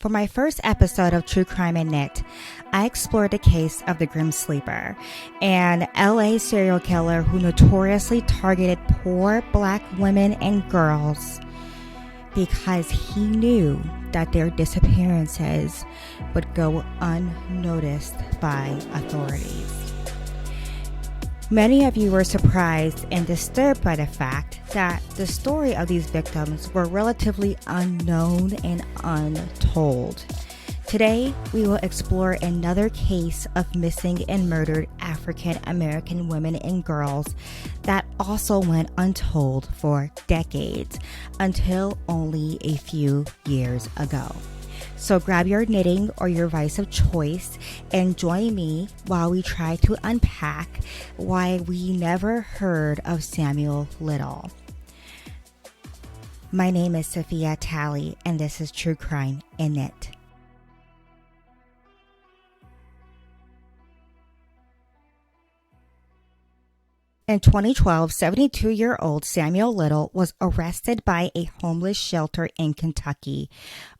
For my first episode of True Crime and Knit, I explored the case of the Grim Sleeper, an LA serial killer who notoriously targeted poor black women and girls because he knew that their disappearances would go unnoticed by authorities. Many of you were surprised and disturbed by the fact that the story of these victims were relatively unknown and untold. Today, we will explore another case of missing and murdered African American women and girls that also went untold for decades until only a few years ago. So grab your knitting or your vice of choice and join me while we try to unpack why we never heard of Samuel Little. My name is Sophia Talley, and this is True Crime and Knit. In 2012, 72-year-old Samuel Little was arrested by a homeless shelter in Kentucky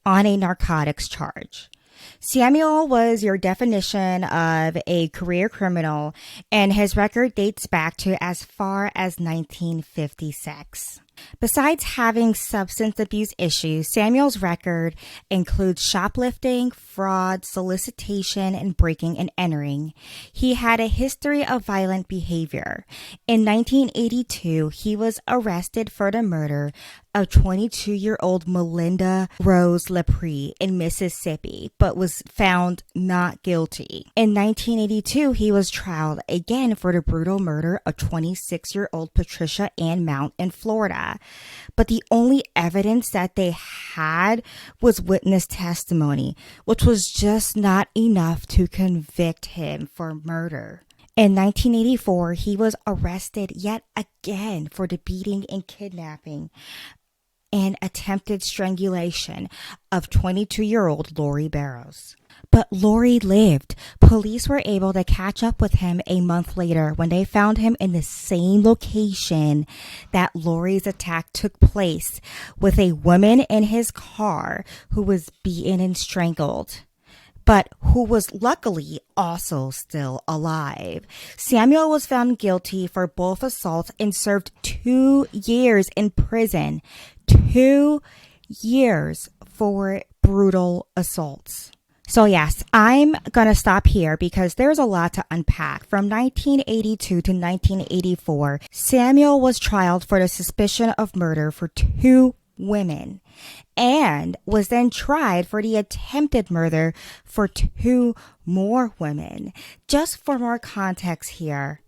on a narcotics charge. Samuel was your definition of a career criminal, and his record dates back to as far as 1956. Besides having substance abuse issues, Samuel's record includes shoplifting, fraud, solicitation, and breaking and entering. He had a history of violent behavior. In 1982, he was arrested for the murder of 22-year-old Melinda Rose Lepre in Mississippi, but was found not guilty. In 1982, he was tried again for the brutal murder of 26-year-old Patricia Ann Mount in Florida. But the only evidence that they had was witness testimony, which was just not enough to convict him for murder. In 1984, he was arrested yet again for the beating and kidnapping and attempted strangulation of 22-year-old Lori Barrows. But Lori lived. Police were able to catch up with him a month later when they found him in the same location that Lori's attack took place, with a woman in his car who was beaten and strangled, but who was luckily also still alive. Samuel was found guilty for both assaults and served 2 years in prison. 2 years for brutal assaults. So yes, I'm going to stop here because there's a lot to unpack. From 1982 to 1984, Samuel was tried for the suspicion of murder for 2 women and was then tried for the attempted murder for 2 more women. Just for more context here,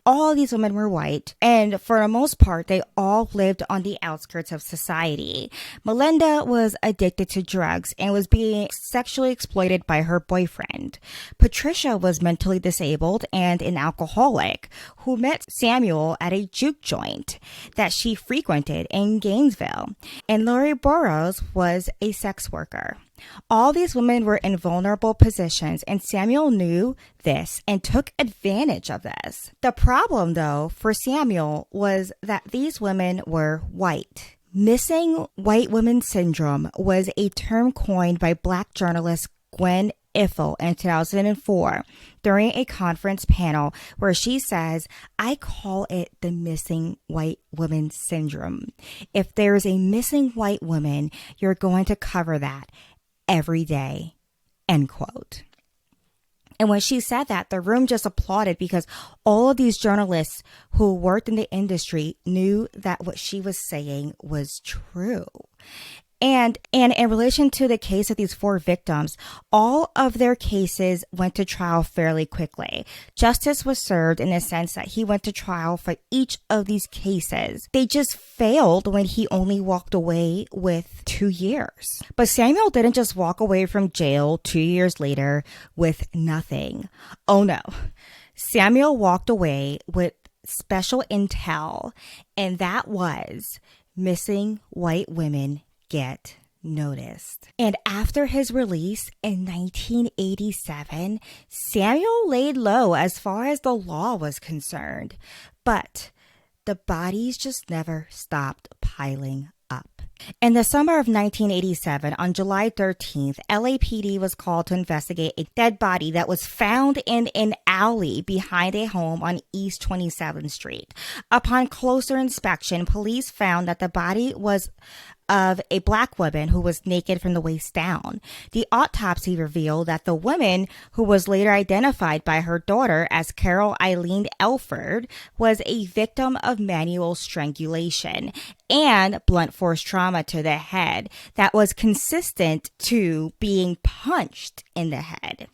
all these women were white, and for the most part, they all lived on the outskirts of society. Melinda was addicted to drugs and was being sexually exploited by her boyfriend. Patricia was mentally disabled and an alcoholic who met Samuel at a juke joint that she frequented in Gainesville. And Lori Barrows was a sex worker. All these women were in vulnerable positions, and Samuel knew this and took advantage of this. The problem, though, for Samuel was that these women were white. Missing white women syndrome was a term coined by Black journalist Gwen Ifill in 2004 during a conference panel where she says, "I call it the missing white woman syndrome. If there's a missing white woman, you're going to cover that every day," end quote. And when she said that, the room just applauded because all of these journalists who worked in the industry knew that what she was saying was true. And in relation to the case of these 4 victims, all of their cases went to trial fairly quickly. Justice was served in the sense that he went to trial for each of these cases. They just failed when he only walked away with 2 years. But Samuel didn't just walk away from jail 2 years later with nothing. Oh no. Samuel walked away with special intel, and that was missing white women get noticed. And after his release in 1987, Samuel laid low as far as the law was concerned, but the bodies just never stopped piling up. In the summer of 1987, on July 13th, LAPD was called to investigate a dead body that was found in an alley behind a home on East 27th Street. Upon closer inspection, police found that the body was of a black woman who was naked from the waist down. The autopsy revealed that the woman, who was later identified by her daughter as Carol Eileen Elford, was a victim of manual strangulation and blunt force trauma to the head that was consistent to being punched in the head.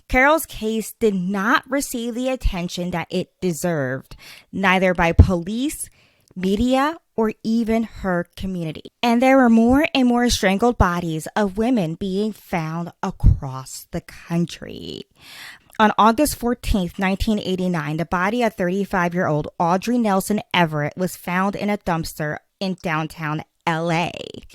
Carol's case did not receive the attention that it deserved, neither by police, media, or even her community. And there were more and more strangled bodies of women being found across the country. On August 14th, 1989, the body of 35-year-old Audrey Nelson Everett was found in a dumpster in downtown LA.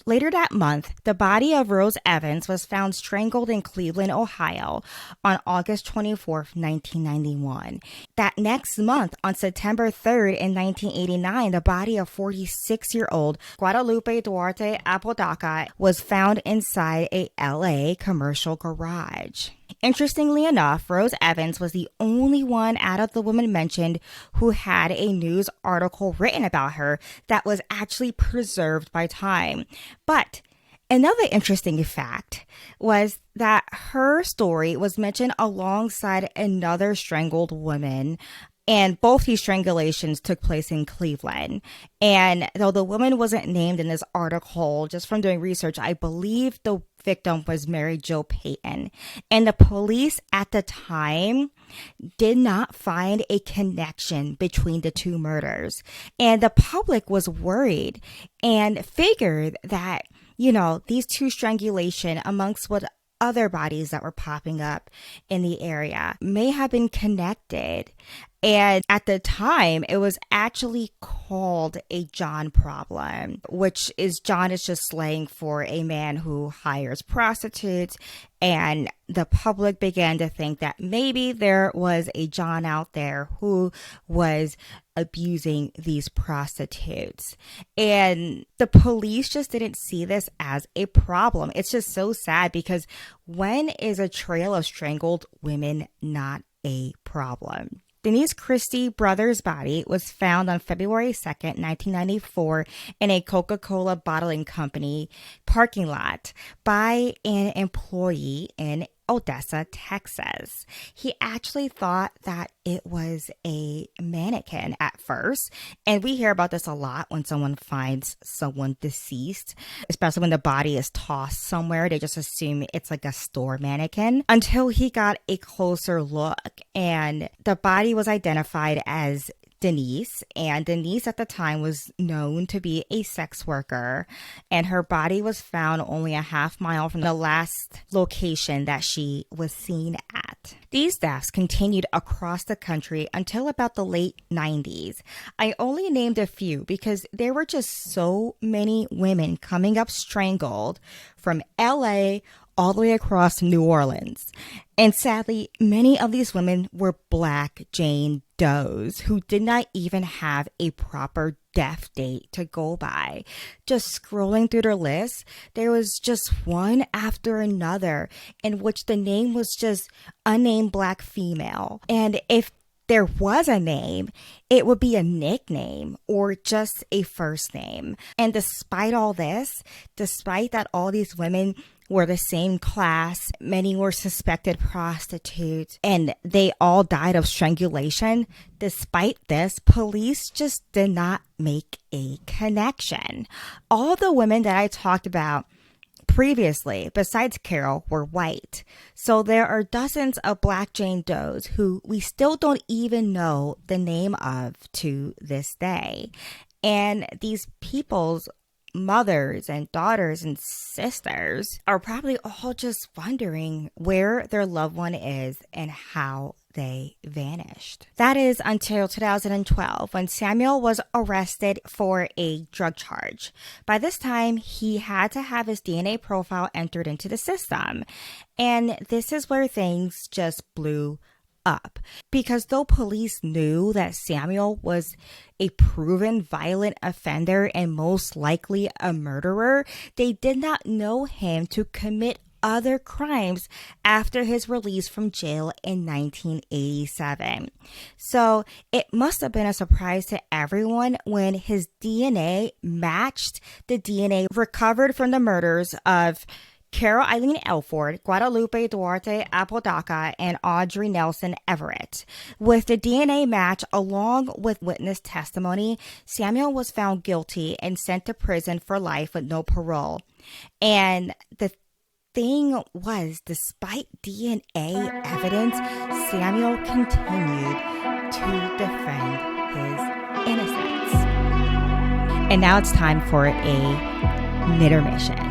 Later that month, the body of Rose Evans was found strangled in Cleveland, Ohio on August 24th, 1991. That next month, on September 3rd in 1989, the body of 46-year-old Guadalupe Duarte Apodaca was found inside a LA commercial garage. Interestingly enough, Rose Evans was the only one out of the women mentioned who had a news article written about her that was actually preserved by time. But another interesting fact was that her story was mentioned alongside another strangled woman. And both these strangulations took place in Cleveland. And though the woman wasn't named in this article, just from doing research, I believe the victim was Mary Jo Payton. And the police at the time did not find a connection between the two murders. And the public was worried and figured that, these two strangulation amongst what other bodies that were popping up in the area may have been connected. And at the time, it was actually called a John problem, which is John is just slang for a man who hires prostitutes. And the public began to think that maybe there was a John out there who was abusing these prostitutes. And the police just didn't see this as a problem. It's just so sad, because when is a trail of strangled women not a problem? Denise Christie Brothers' body was found on February 2nd, 1994 in a Coca-Cola bottling company parking lot by an employee in Odessa, Texas. He actually thought that it was a mannequin at first. And we hear about this a lot when someone finds someone deceased, especially when the body is tossed somewhere. They just assume it's like a store mannequin until he got a closer look. And the body was identified as Denise, and Denise at the time was known to be a sex worker, and her body was found only a half-mile from the last location that she was seen at. These deaths continued across the country until about the late 90s. I only named a few because there were just so many women coming up strangled from LA all the way across New Orleans. And sadly, many of these women were Black Jane Does who did not even have a proper death date to go by. Just scrolling through their list, there was just one after another in which the name was just unnamed Black female. And if there was a name, it would be a nickname or just a first name. And despite all this, despite that all these women were the same class, many were suspected prostitutes, and they all died of strangulation. Despite this, police just did not make a connection. All the women that I talked about previously, besides Carol, were white. So there are dozens of Black Jane Does who we still don't even know the name of to this day. And these people's mothers and daughters and sisters are probably all just wondering where their loved one is and how they vanished. That is until 2012, when Samuel was arrested for a drug charge. By this time, he had to have his DNA profile entered into the system. And this is where things just blew up. Because though police knew that Samuel was a proven violent offender and most likely a murderer, they did not know him to commit other crimes after his release from jail in 1987. So it must have been a surprise to everyone when his DNA matched the DNA recovered from the murders of Carol Eileen Elford, Guadalupe Duarte Apodaca, and Audrey Nelson Everett. With the DNA match along with witness testimony, Samuel was found guilty and sent to prison for life with no parole. And the thing was, despite DNA evidence, Samuel continued to defend his innocence. And now it's time for a intermission.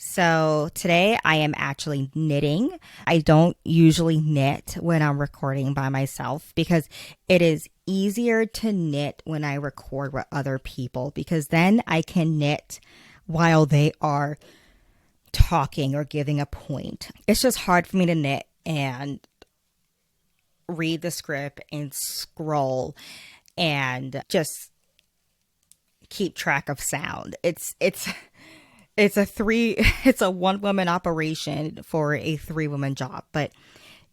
So today I am actually knitting. I don't usually knit when I'm recording by myself because it is easier to knit when I record with other people, because then I can knit while they are talking or giving a point. It's just hard for me to knit and read the script and scroll and just keep track of sound. It's a one woman operation for a 3-woman job, but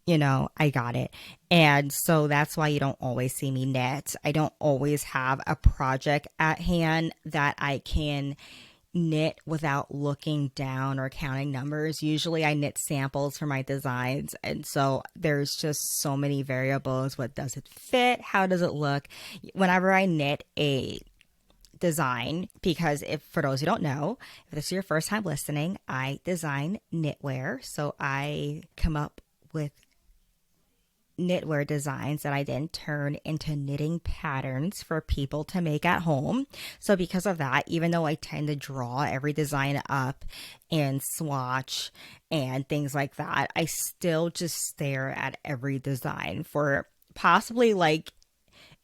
I got it. And so that's why you don't always see me knit. I don't always have a project at hand that I can knit without looking down or counting numbers. Usually I knit samples for my designs. And so there's just so many variables. What does it fit? How does it look? Whenever I knit a design, because if for those who don't know, if this is your first time listening, I design knitwear. So I come up with knitwear designs that I then turn into knitting patterns for people to make at home. So because of that, even though I tend to draw every design up and swatch and things like that, I still just stare at every design for possibly like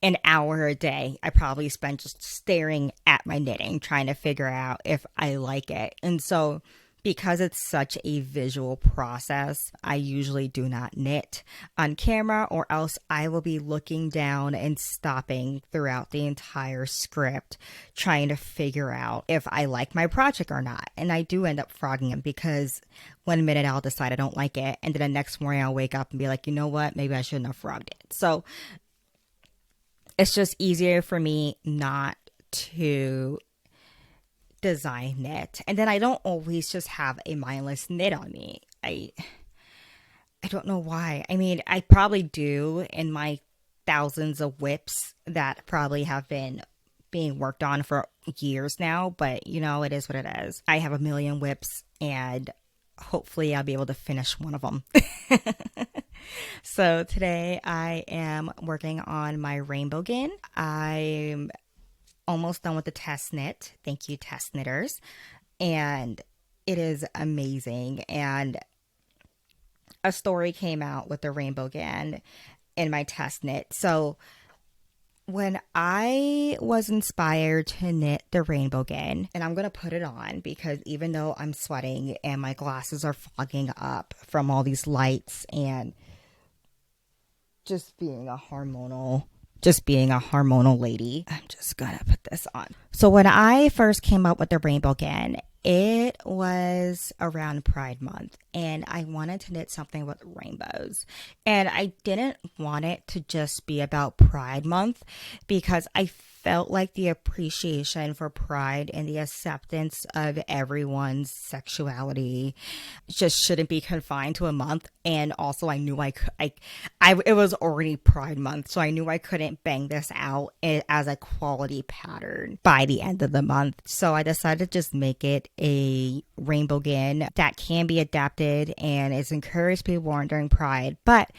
an hour a day. I probably spend just staring at my knitting, trying to figure out if I like it. And so because it's such a visual process, I usually do not knit on camera, or else I will be looking down and stopping throughout the entire script, trying to figure out if I like my project or not. And I do end up frogging it, because one minute I'll decide I don't like it, and then the next morning I'll wake up and be like, you know what, maybe I shouldn't have frogged it. So it's just easier for me not to design knit. And then I don't always just have a mindless knit on me. I don't know why. I mean, I probably do in my thousands of whips that probably have been being worked on for years now, but it is what it is. I have a million whips, and hopefully I'll be able to finish one of them. So today I am working on my rainbow gin. I'm almost done with the test knit. Thank you, test knitters. And it is amazing. And a story came out with the rainbow gin in my test knit. So when I was inspired to knit the rainbow gin, and I'm going to put it on because even though I'm sweating and my glasses are fogging up from all these lights and just being a hormonal lady, I'm just gonna put this on. So when I first came up with the rainbow gin, it was around Pride Month, and I wanted to knit something with rainbows. And I didn't want it to just be about Pride Month, because I felt like the appreciation for Pride and the acceptance of everyone's sexuality just shouldn't be confined to a month. And also I knew it was already Pride Month, so I knew I couldn't bang this out as a quality pattern by the end of the month. So I decided to just make it a rainbow gin that can be adapted and is encouraged to be worn during Pride, but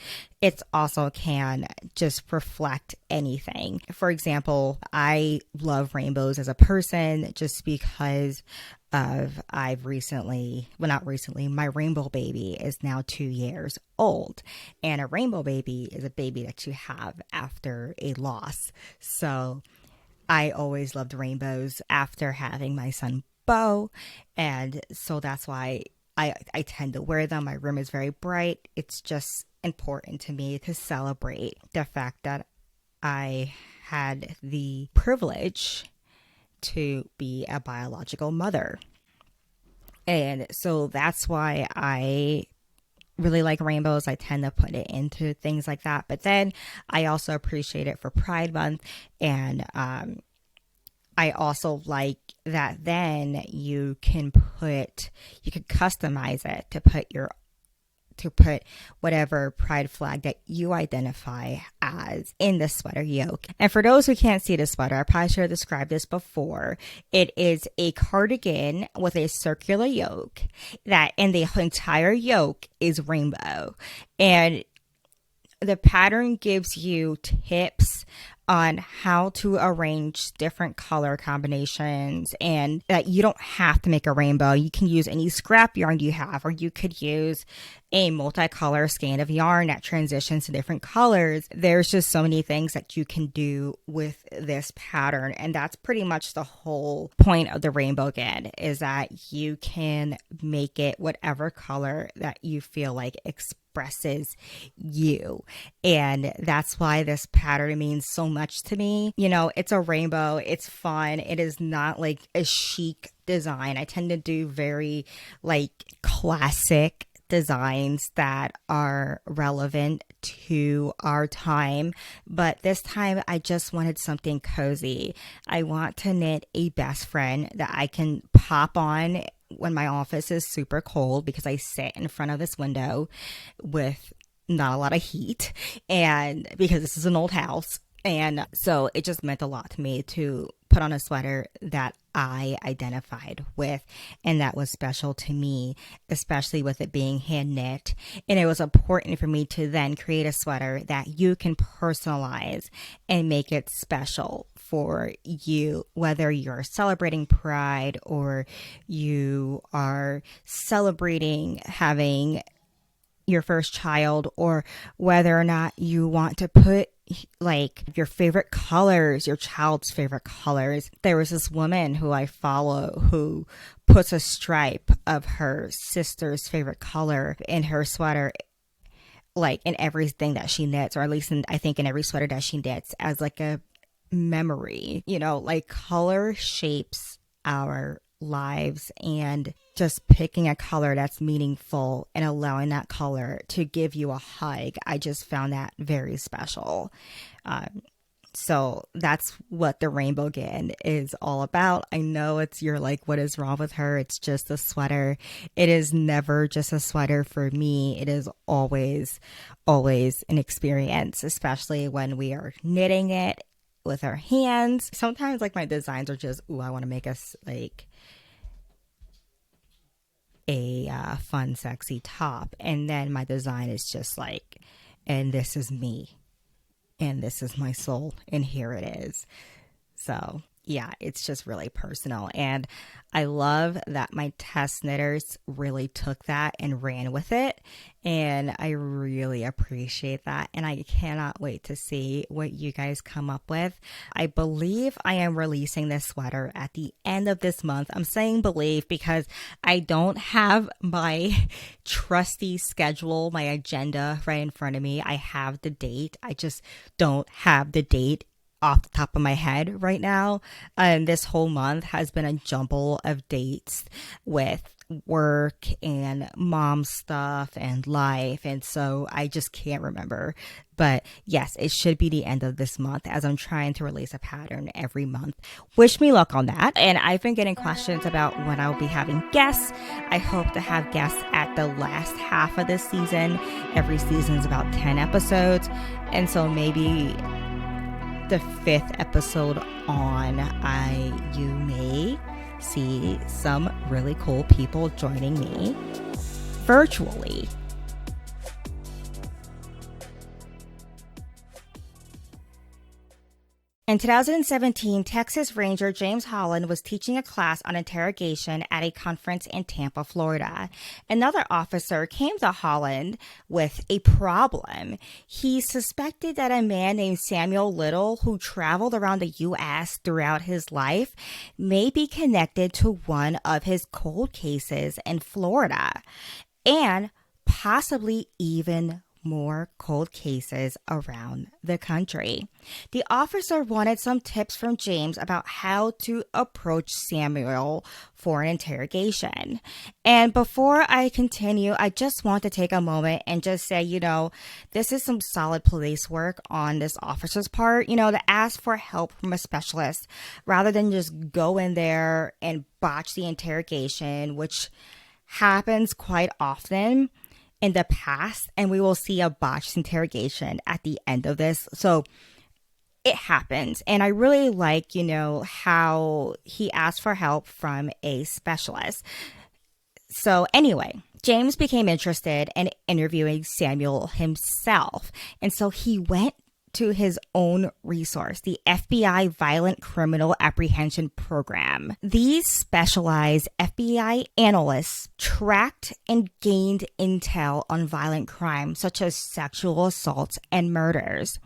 it also can just reflect anything. For example, I love rainbows as a person just because I've recently, well, not recently, my rainbow baby is now 2 years old. And a rainbow baby is a baby that you have after a loss. So I always loved rainbows after having my son Bo. And so that's why I tend to wear them. My room is very bright. It's just important to me to celebrate the fact that I had the privilege to be a biological mother. And so that's why I really like rainbows. I tend to put it into things like that. But then I also appreciate it for Pride Month. And I also like that then you can customize it to put whatever pride flag that you identify as in the sweater yoke. And for those who can't see the sweater, I probably should have described this before. It is a cardigan with a circular yoke and the entire yoke is rainbow. And the pattern gives you tips on how to arrange different color combinations, and that you don't have to make a rainbow. You can use any scrap yarn you have, or you could use a multicolor skein of yarn that transitions to different colors. There's just so many things that you can do with this pattern, and that's pretty much the whole point of the rainbow gin, is that you can make it whatever color that you feel like expresses you. And that's why this pattern means so much to me. You know, it's a rainbow, it's fun, it is not like a chic design. I tend to do very like classic designs that are relevant to our time, but this time I just wanted something cozy. I want to knit a best friend that I can pop on when my office is super cold, because I sit in front of this window with not a lot of heat, and because this is an old house. And so it just meant a lot to me to put on a sweater that I identified with and that was special to me, especially with it being hand knit. And it was important for me to then create a sweater that you can personalize and make it special for you, whether you're celebrating Pride or you are celebrating having your first child, or whether or not you want to put like your favorite colors, your child's favorite colors. There was this woman who I follow who puts a stripe of her sister's favorite color in her sweater, like in everything that she knits, or at least I think in every sweater that she knits, as like a memory. You know, like color shapes our lives, and just picking a color that's meaningful and allowing that color to give you a hug, I just found that very special. So that's what the rainbow gin is all about. I know you're like, what is wrong with her? It's just a sweater. It is never just a sweater for me. It is always an experience, especially when we are knitting it with our hands. Sometimes like my designs are just, I want to make us like a fun, sexy top. And then my design is just like, and this is me, and this is my soul, and here it is. So yeah, it's just really personal. And I love that my test knitters really took that and ran with it. And I really appreciate that. And I cannot wait to see what you guys come up with. I believe I am releasing this sweater at the end of this month. I'm saying believe because I don't have my trusty schedule, my agenda right in front of me. I have the date. I just don't have the date off the top of my head right now. And this whole month has been a jumble of dates with work and mom stuff and life, and so I just can't remember. But yes, it should be the end of this month, as I'm trying to release a pattern every month. Wish me luck on that. And I've been getting questions about when I'll be having guests. I hope to have guests at the last half of this season. Every season is about 10 episodes, and so maybe the 5th episode on, you may see some really cool people joining me virtually. In 2017, Texas Ranger James Holland was teaching a class on interrogation at a conference in Tampa, Florida. Another officer came to Holland with a problem. He suspected that a man named Samuel Little, who traveled around the U.S. throughout his life, may be connected to one of his cold cases in Florida, and possibly even more cold cases around the country. The officer wanted some tips from James about how to approach Samuel for an interrogation. And before I continue, I just want to take a moment and just say, this is some solid police work on this officer's part, to ask for help from a specialist rather than just go in there and botch the interrogation, which happens quite often in the past, and we will see a botched interrogation at the end of this. So it happens. And I really like, how he asked for help from a specialist. So anyway, James became interested in interviewing Samuel himself. And so he went to his own resource, the FBI Violent Criminal Apprehension Program. These specialized FBI analysts tracked and gained intel on violent crimes such as sexual assaults and murders.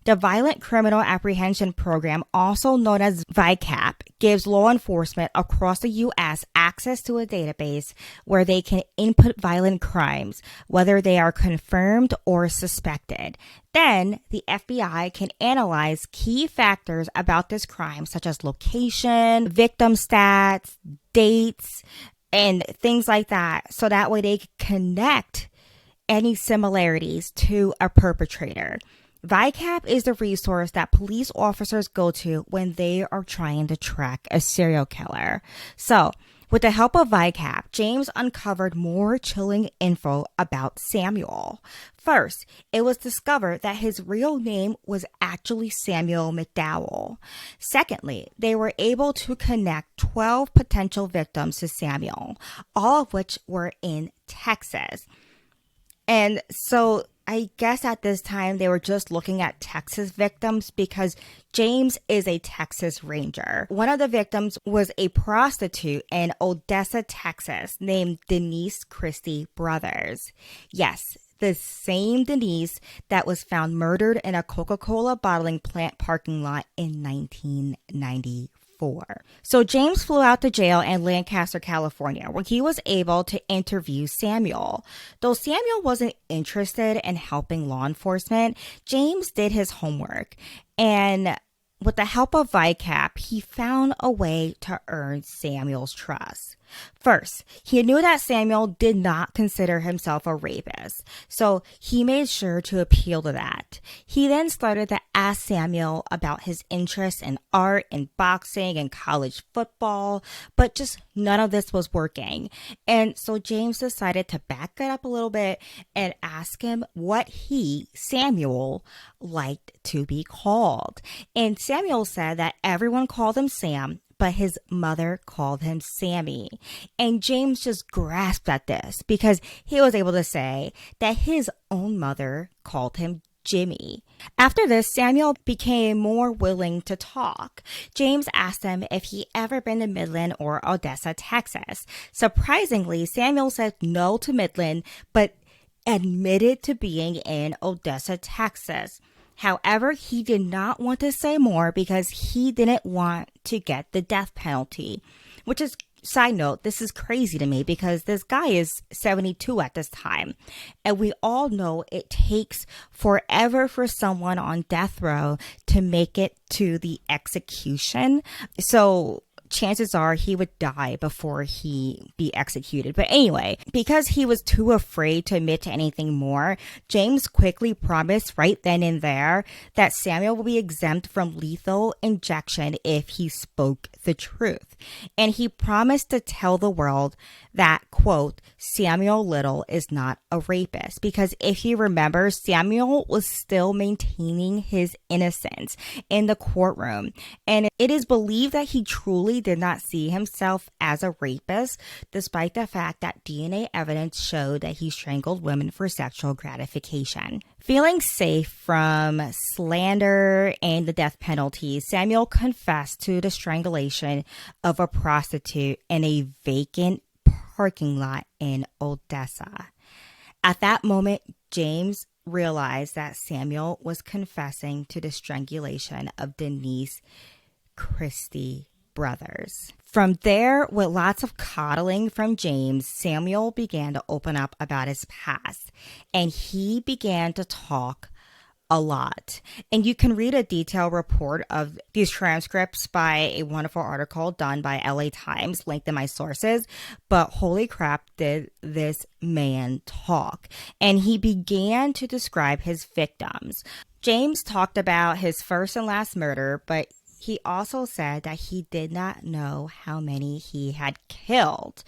The Violent Criminal Apprehension Program, also known as VICAP, gives law enforcement across the U.S. access to a database where they can input violent crimes, whether they are confirmed or suspected. Then, the FBI can analyze key factors about this crime, such as location, victim stats, dates, and things like that, so that way they can connect any similarities to a perpetrator. VICAP is the resource that police officers go to when they are trying to track a serial killer. So, with the help of VICAP, James uncovered more chilling info about Samuel. First, it was discovered that his real name was actually Samuel McDowell. Secondly, they were able to connect 12 potential victims to Samuel, all of which were in Texas. And so I guess at this time they were just looking at Texas victims because James is a Texas Ranger. One of the victims was a prostitute in Odessa, Texas, named Denise Christie Brothers. Yes, the same Denise that was found murdered in a Coca-Cola bottling plant parking lot in 1994. So James flew out to jail in Lancaster, California, where he was able to interview Samuel. Though Samuel wasn't interested in helping law enforcement, James did his homework, and with the help of VICAP, he found a way to earn Samuel's trust. First, he knew that Samuel did not consider himself a rapist, so he made sure to appeal to that. He then started to ask Samuel about his interests in art and boxing and college football, but just none of this was working. And so James decided to back it up a little bit and ask him what he, Samuel, liked to be called. And Samuel said that everyone called him Sam, but his mother called him Sammy. And James just grasped at this because he was able to say that his own mother called him Jimmy. After this, Samuel became more willing to talk. James asked him if he ever been to Midland or Odessa, Texas. Surprisingly, Samuel said no to Midland, but admitted to being in Odessa, Texas. However, he did not want to say more because he didn't want to get the death penalty, which is, side note, this is crazy to me because this guy is 72 at this time. And we all know it takes forever for someone on death row to make it to the execution. So chances are he would die before he be executed. But anyway, because he was too afraid to admit to anything more, James quickly promised right then and there that Samuel will be exempt from lethal injection if he spoke the truth. And he promised to tell the world that, quote, Samuel Little is not a rapist. Because if you remember, Samuel was still maintaining his innocence in the courtroom. And it is believed that he truly really did not see himself as a rapist, despite the fact that DNA evidence showed that he strangled women for sexual gratification. Feeling safe from slander and the death penalty, Samuel confessed to the strangulation of a prostitute in a vacant parking lot in Odessa. At that moment, James realized that Samuel was confessing to the strangulation of Denise Christie brothers. From there, with lots of coddling from James, Samuel began to open up about his past, and he began to talk a lot. And you can read a detailed report of these transcripts by a wonderful article done by LA Times, linked in my sources. But holy crap, did this man talk. And he began to describe his victims. James talked about his first and last murder, but he also said that he did not know how many he had killed.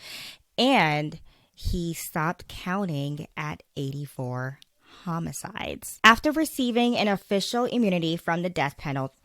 And he stopped counting at 84 homicides. After receiving an official immunity from the death penalty,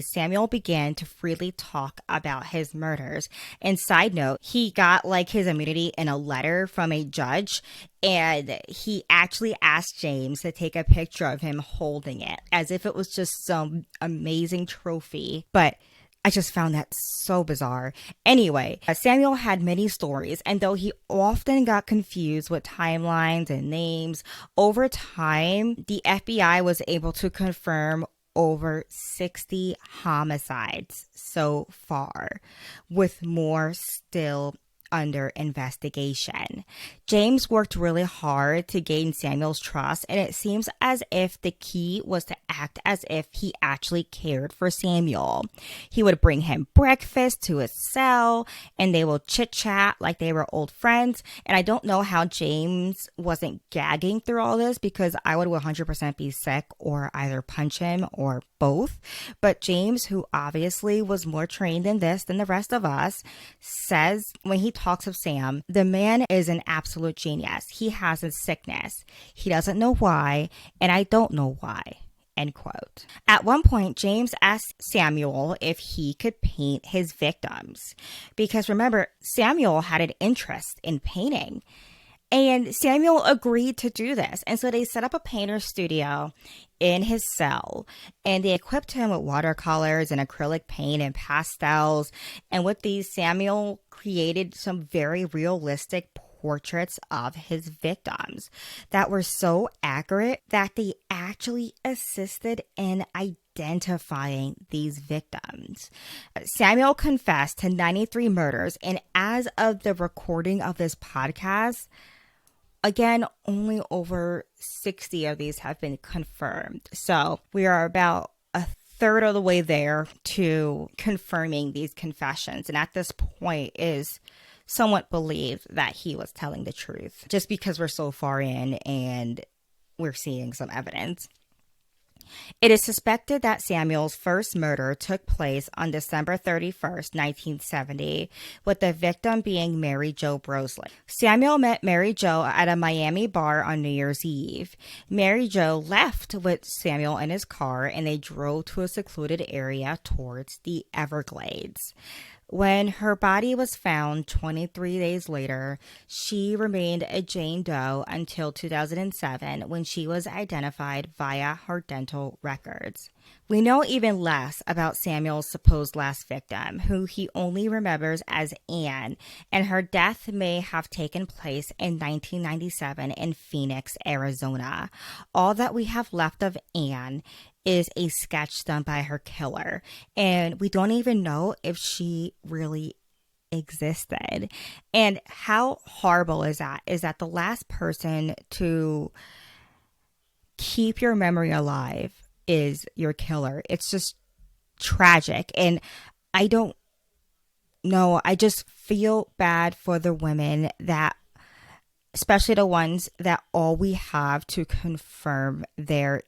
Samuel began to freely talk about his murders. And side note, he got his immunity in a letter from a judge, and he actually asked James to take a picture of him holding it as if it was just some amazing trophy. But I just found that so bizarre. Anyway, Samuel had many stories, and though he often got confused with timelines and names, over time, the FBI was able to confirm over 60 homicides so far, with more still under investigation. James worked really hard to gain Samuel's trust, and it seems as if the key was to act as if he actually cared for Samuel. He would bring him breakfast to his cell, and they will chit-chat like they were old friends. And I don't know how James wasn't gagging through all this, because I would 100% be sick or either punch him or both. But James, who obviously was more trained in this than the rest of us, says when he talks of Sam, the man is an absolute genius. He has a sickness. He doesn't know why, and I don't know why. End quote. At one point, James asked Samuel if he could paint his victims. Because remember, Samuel had an interest in painting. And Samuel agreed to do this. And so they set up a painter's studio in his cell, and they equipped him with watercolors and acrylic paint and pastels. And with these, Samuel created some very realistic portraits of his victims that were so accurate that they actually assisted in identifying these victims. Samuel confessed to 93 murders, and as of the recording of this podcast, again, only over 60 of these have been confirmed. So we are about a third of the way there to confirming these confessions. And at this point, it is somewhat believed that he was telling the truth, just because we're so far in and we're seeing some evidence. It is suspected that Samuel's first murder took place on December 31st, 1970, with the victim being Mary Jo Brosley. Samuel met Mary Jo at a Miami bar on New Year's Eve. Mary Jo left with Samuel in his car, and they drove to a secluded area towards the Everglades. When her body was found 23 days later, she remained a Jane Doe until 2007, when she was identified via her dental records. We know even less about Samuel's supposed last victim, who he only remembers as Anne, and her death may have taken place in 1997 in Phoenix, Arizona. All that we have left of Anne is a sketch done by her killer, and we don't even know if she really existed. And how horrible is that? Is that the last person to keep your memory alive is your killer? It's just tragic. And I don't know, I just feel bad for the women that, especially the ones that all we have to confirm their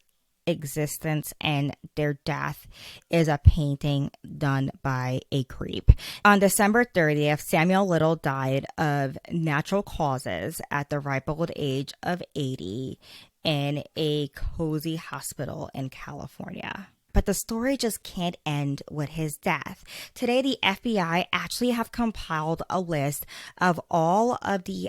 existence and their death is a painting done by a creep. On December 30th, Samuel Little died of natural causes at the ripe old age of 80 in a cozy hospital in California. But the story just can't end with his death. Today, the FBI actually have compiled a list of all of the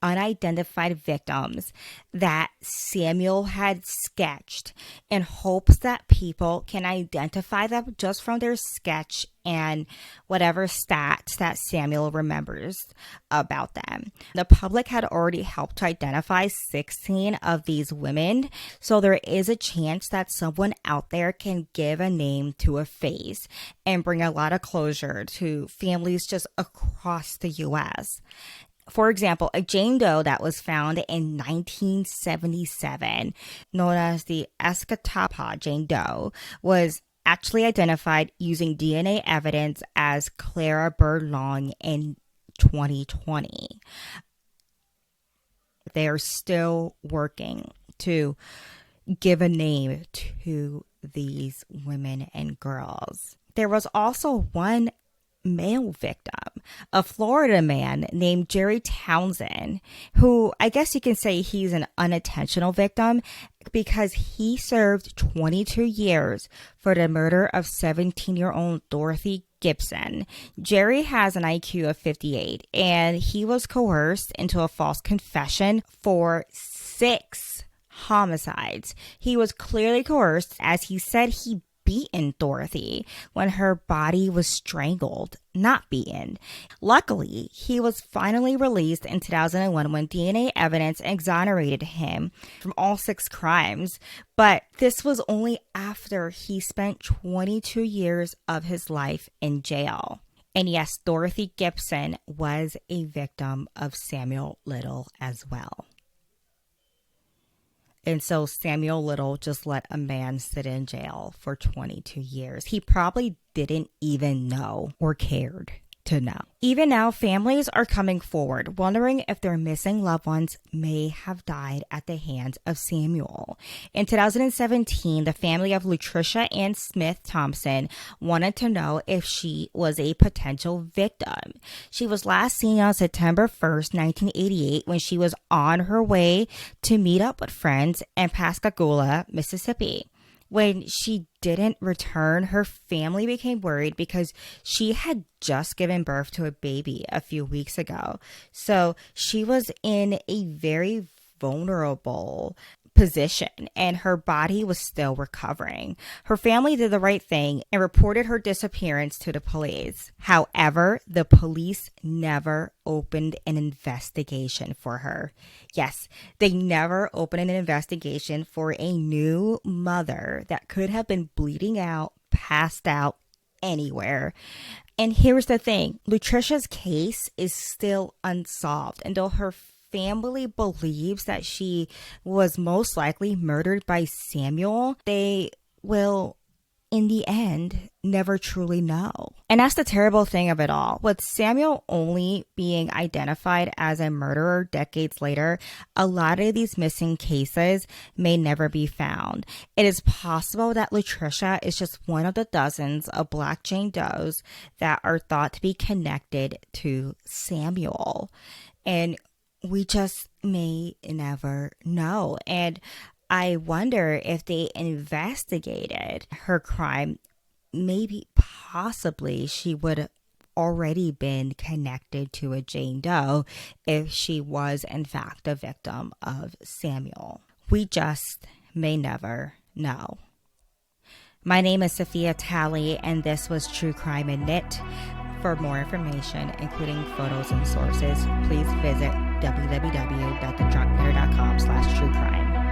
unidentified victims that Samuel had sketched in hopes that people can identify them just from their sketch and whatever stats that Samuel remembers about them. The public had already helped to identify 16 of these women, so there is a chance that someone out there can give a name to a face and bring a lot of closure to families just across the U.S. For example, a Jane Doe that was found in 1977, known as the Escatapa Jane Doe, was actually identified using DNA evidence as Clara Burlong in 2020. They are still working to give a name to these women and girls. There was also one male victim, a Florida man named Jerry Townsend, who I guess you can say he's an unintentional victim because he served 22 years for the murder of 17-year-old Dorothy Gibson. Jerry has an IQ of 58, and he was coerced into a false confession for 6 homicides. He was clearly coerced, as he said he beaten Dorothy when her body was strangled, not beaten. Luckily, he was finally released in 2001 when DNA evidence exonerated him from all 6 crimes, but this was only after he spent 22 years of his life in jail. And yes, Dorothy Gibson was a victim of Samuel Little as well. And so Samuel Little just let a man sit in jail for 22 years. He probably didn't even know or cared to know. Even now, families are coming forward, wondering if their missing loved ones may have died at the hands of Samuel. In 2017, the family of Latricia Ann Smith Thompson wanted to know if she was a potential victim. She was last seen on September 1st, 1988, when she was on her way to meet up with friends in Pascagoula, Mississippi. When she didn't return, her family became worried because she had just given birth to a baby a few weeks ago. So she was in a very vulnerable position and her body was still recovering. Her family did the right thing and reported her disappearance to the police. However, the police never opened an investigation for her. Yes, they never opened an investigation for a new mother that could have been bleeding out, passed out anywhere. And here's the thing, Latricia's case is still unsolved, and though her family believes that she was most likely murdered by Samuel, they will, in the end, never truly know. And that's the terrible thing of it all. With Samuel only being identified as a murderer decades later, a lot of these missing cases may never be found. It is possible that Latricia is just one of the dozens of Black Jane Does that are thought to be connected to Samuel. And we just may never know. And I wonder if they investigated her crime, maybe possibly she would have already been connected to a Jane Doe if she was in fact a victim of Samuel. We just may never know. My name is Sophia Talley, and this was True Crime and Knit. For more information, including photos and sources, please visit www.thedrunknitter.com/truecrime.